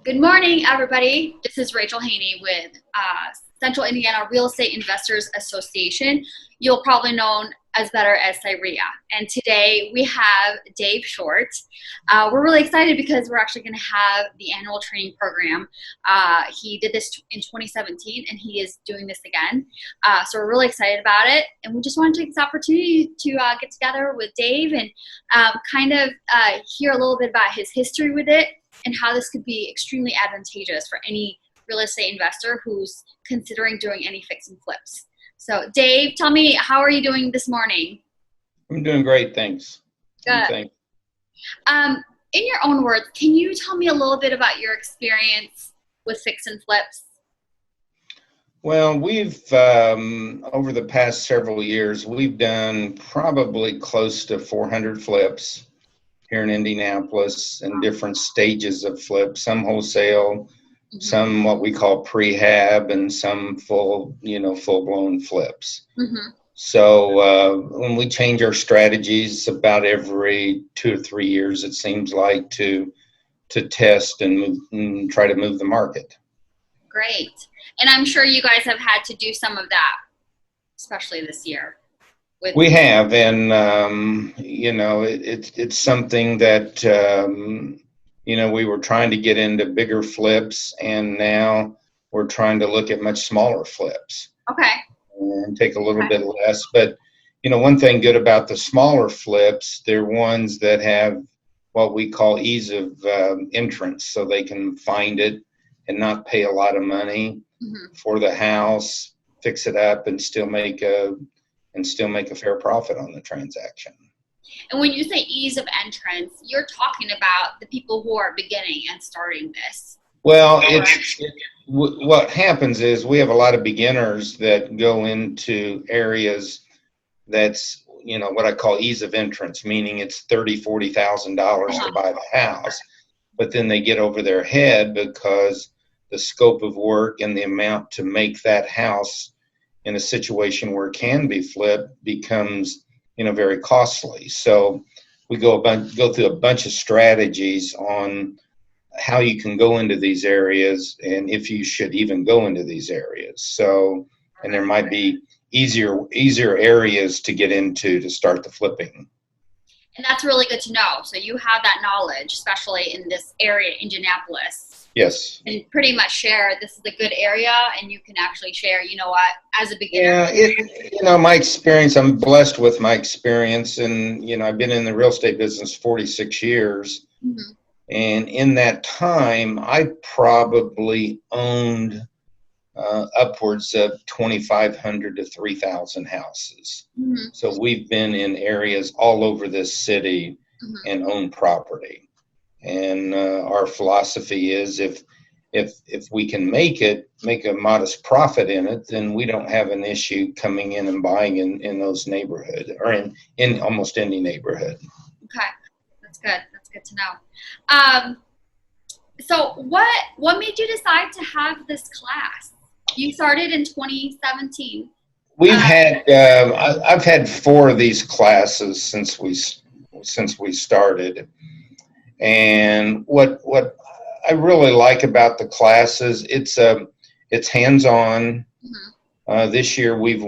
Good morning, everybody. This is Rachel Haney with Central Indiana Real Estate Investors Association. You'll probably know as better as cireia. And today we have Dave Short. We're really excited because we're actually going to have the annual training program. He did this in 2017 and he is doing this again. So we're really excited about it. And we just want to take this opportunity to get together with Dave and hear a little bit about his history with it and how this could be extremely advantageous for any real estate investor who's considering doing any fix and flips. So Dave, tell me, how are you doing this morning? I'm doing great, thanks. Good. Thanks. In your own words, can you tell me a little bit about your experience with fix and flips? Well, we've, over the past several years, we've done probably close to 400 flips here in Indianapolis in different stages of flips, some wholesale, some what we call prehab, and some full-blown flips. So when we change our strategies about every 2 or 3 years, it seems like, to test and move and try to move the market. Great. And I'm sure you guys have had to do some of that, especially this year. We have, and it's something that we were trying to get into bigger flips, and now we're trying to look at much smaller flips. Okay. And take a little bit less. But one thing good about the smaller flips, they're ones that have what we call ease of entrance, so they can find it and not pay a lot of money for the house, fix it up, and still make a fair profit on the transaction. And when you say ease of entrance, you're talking about the people who are beginning and starting this. Well, what happens is we have a lot of beginners that go into areas that's, what I call ease of entrance, meaning it's $30,000, $40,000 to buy the house. But then they get over their head because the scope of work and the amount to make that house in a situation where it can be flipped becomes, very costly. So we go through a bunch of strategies on how you can go into these areas and if you should even go into these areas. So, and there might be easier areas to get into to start the flipping. And that's really good to know. So you have that knowledge, especially in this area, Indianapolis. Yes. And pretty much share, this is a good area, and you can actually share, as a beginner. Yeah, my experience, I'm blessed with my experience, and, I've been in the real estate business 46 years. And in that time, I probably owned upwards of 2,500 to 3,000 houses. So we've been in areas all over this city and owned property. And our philosophy is if we can make a modest profit in it, then we don't have an issue coming in and buying in those neighborhoods or in almost any neighborhood. Okay, that's good. That's good to know. So what made you decide to have this class? You started in 2017. We've had I've had 4 of these classes since we started. And what I really like about the classes, it's hands-on. This year we've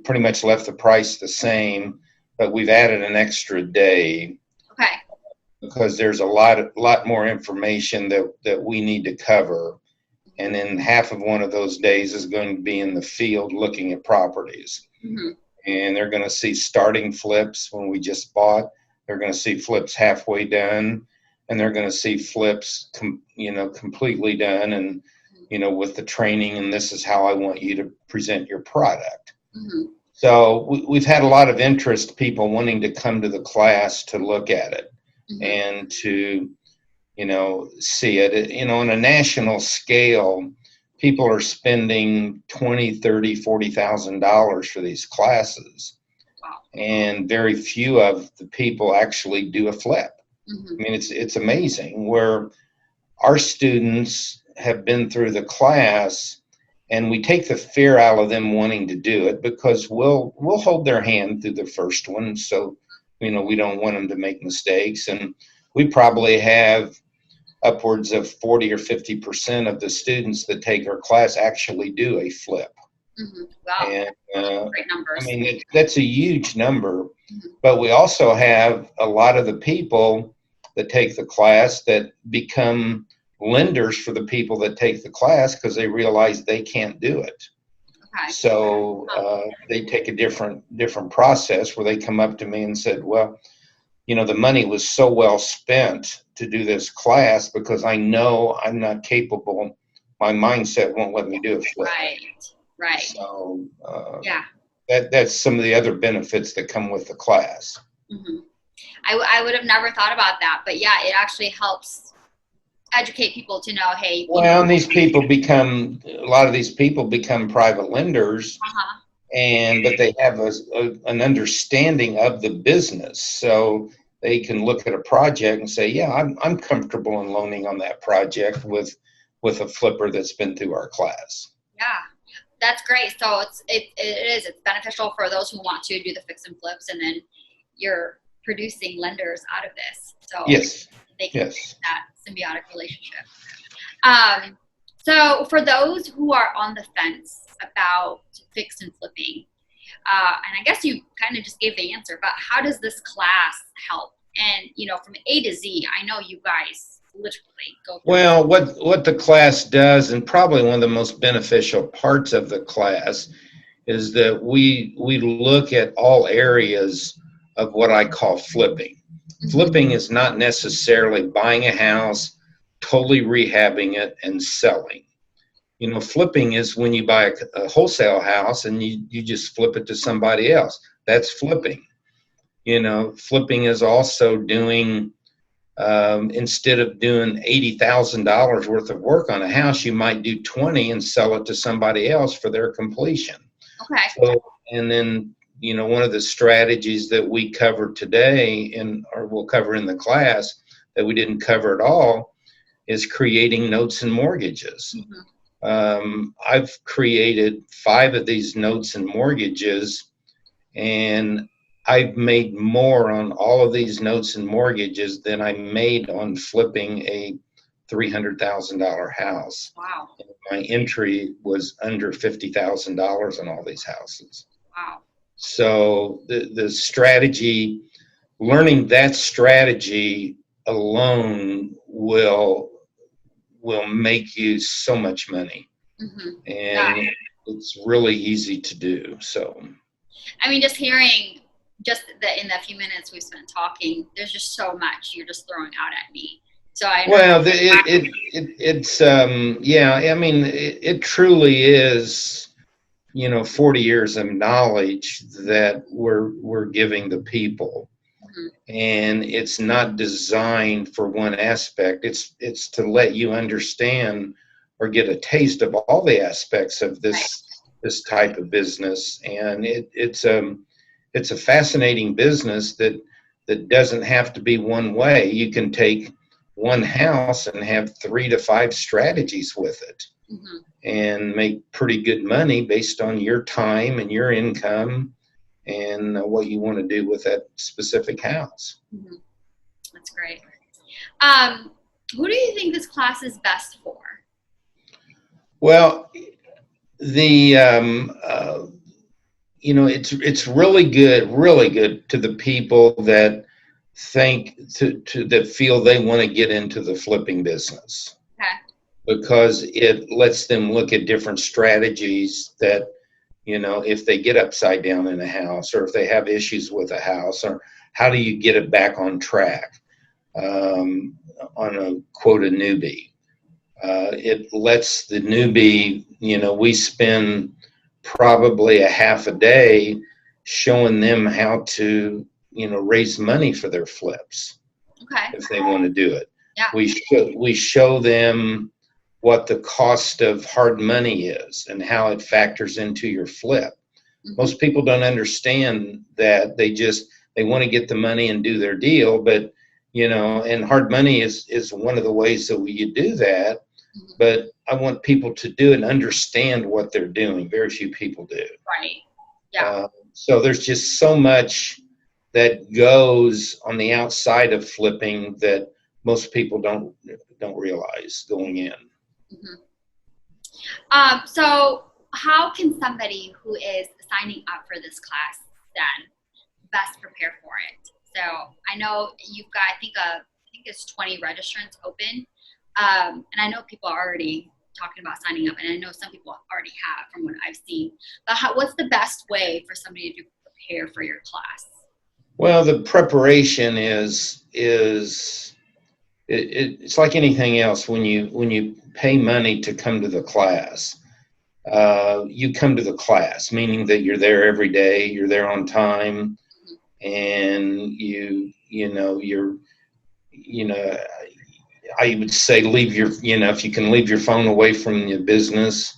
pretty much left the price the same, but we've added an extra day. Okay. Because there's a lot more information that we need to cover. And then half of one of those days is going to be in the field looking at properties. And they're going to see starting flips when we just bought. They're going to see flips halfway done, and they're going to see flips, completely done, and, with the training, and this is how I want you to present your product. So we've had a lot of interest, people wanting to come to the class to look at it and to, see it. On a national scale, people are spending $20,000, $30,000, $40,000 for these classes. And very few of the people actually do a flip. I mean, it's amazing where our students have been through the class, and we take the fear out of them wanting to do it because we'll hold their hand through the first one. So, we don't want them to make mistakes. And we probably have upwards of 40 or 50% of the students that take our class actually do a flip. Wow, and great numbers. I mean, that's a huge number. But we also have a lot of the people that take the class that become lenders for the people that take the class because they realize they can't do it. Okay. So they take a different process where they come up to me and said, well, the money was so well spent to do this class because I know I'm not capable. My mindset won't let me do it. Right. So yeah, that's some of the other benefits that come with the class. I would have never thought about that, but yeah, it actually helps educate people to know, hey. Well, and a lot of these people become private lenders, but they have an understanding of the business, so they can look at a project and say, yeah, I'm comfortable in loaning on that project with a flipper that's been through our class. Yeah, that's great. So it's beneficial for those who want to do the fix and flips, and then you're producing lenders out of this. So yes, they can create that symbiotic relationship. So for those who are on the fence about fix and flipping, and I guess you kind of just gave the answer, but how does this class help? And, from A to Z, I know you guys literally go through. Well, what the class does, and probably one of the most beneficial parts of the class, is that we look at all areas of what I call flipping. Flipping is not necessarily buying a house, totally rehabbing it, and selling. Flipping is when you buy a wholesale house and you just flip it to somebody else. That's flipping. Flipping is also doing, instead of doing $80,000 worth of work on a house, you might do 20 and sell it to somebody else for their completion. Okay. So, and then, one of the strategies that we cover today, or we'll cover in the class that we didn't cover at all, is creating notes and mortgages. I've created 5 of these notes and mortgages, and I've made more on all of these notes and mortgages than I made on flipping a $300,000 house. Wow. And my entry was under $50,000 on all these houses. Wow. So the strategy, learning that strategy alone will make you so much money. And it's really easy to do. So I mean, just hearing in the few minutes we've spent talking, there's just so much you're just throwing out at me. So it's I mean, it truly is, 40 years of knowledge that we're giving the people. And it's not designed for one aspect. It's to let you understand or get a taste of all the aspects of this type of business. And it's a fascinating business that doesn't have to be one way. You can take one house and have 3 to 5 strategies with it and make pretty good money based on your time and your income and what you want to do with that specific house. That's great. Who do you think this class is best for? Well, it's really good to the people that that feel they want to get into the flipping business. Because it lets them look at different strategies that, if they get upside down in a house, or if they have issues with a house, or how do you get it back on track on a quote a newbie. It lets the newbie, we spend probably a half a day showing them how to, raise money for their flips. If they want to do it. We show them what the cost of hard money is and how it factors into your flip. Most people don't understand that. They want to get the money and do their deal, but and hard money is one of the ways that you do that. But I want people to do and understand what they're doing. Very few people do. Right. Yeah. So there's just so much that goes on the outside of flipping that most people don't don't realize going in. So how can somebody who is signing up for this class then best prepare for it? So I know you've got, I think it's 20 registrants open. And I know people are already talking about signing up, and I know some people already have from what I've seen. But what's the best way for somebody to prepare for your class? Well, the preparation is it's like anything else. When you pay money to come to the class, you come to the class, meaning that you're there every day, you're there on time, and I would say leave your, if you can leave your phone away from your business,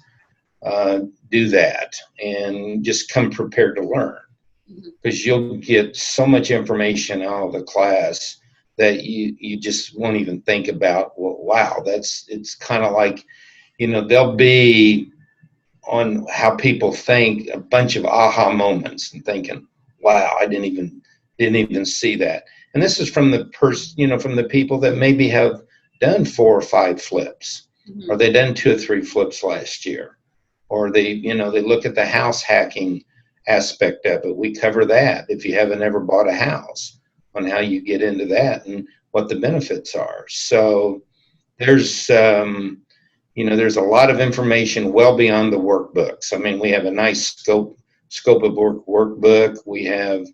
do that, and just come prepared to learn, because you'll get so much information out of the class that you just won't even think about, well, wow, it's kind of like, there'll be on how people think a bunch of aha moments and thinking, wow, I didn't even see that. And this is from the from the people that maybe have done 4 or 5 flips, or they done 2 or 3 flips last year, or they look at the house hacking aspect of it. We cover that if you haven't ever bought a house, on how you get into that and what the benefits are. So there's there's a lot of information well beyond the workbooks. I mean, we have a nice scope of work workbook. We have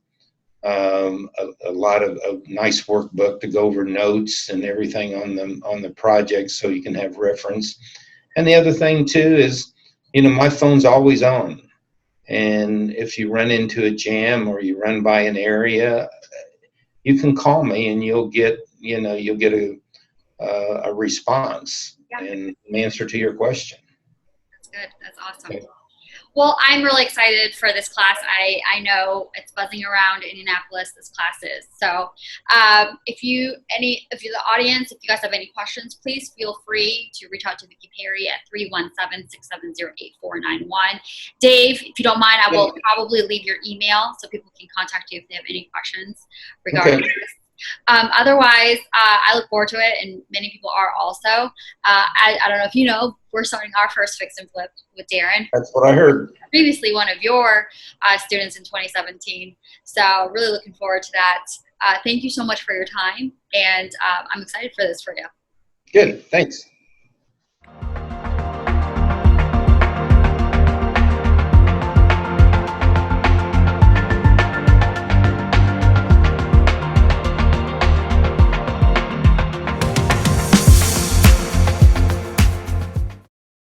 a lot of nice workbook to go over notes and everything on the project, so you can have reference. And the other thing too is, my phone's always on, and if you run into a jam or you run by an area, you can call me and you'll get a response and an answer to your question. That's good. That's awesome. Okay. Well, I'm really excited for this class. I know it's buzzing around Indianapolis, this class is. So if the audience, if you guys have any questions, please feel free to reach out to Vicki Perry at 317-670-8491. Dave, if you don't mind, I will probably leave your email so people can contact you if they have any questions regarding this. Otherwise, I look forward to it, and many people are also. I don't know if you know, we're starting our first fix and flip with Darren. That's what I heard. Previously one of your students in 2017. So really looking forward to that. Thank you so much for your time, and I'm excited for this for you. Good. Thanks.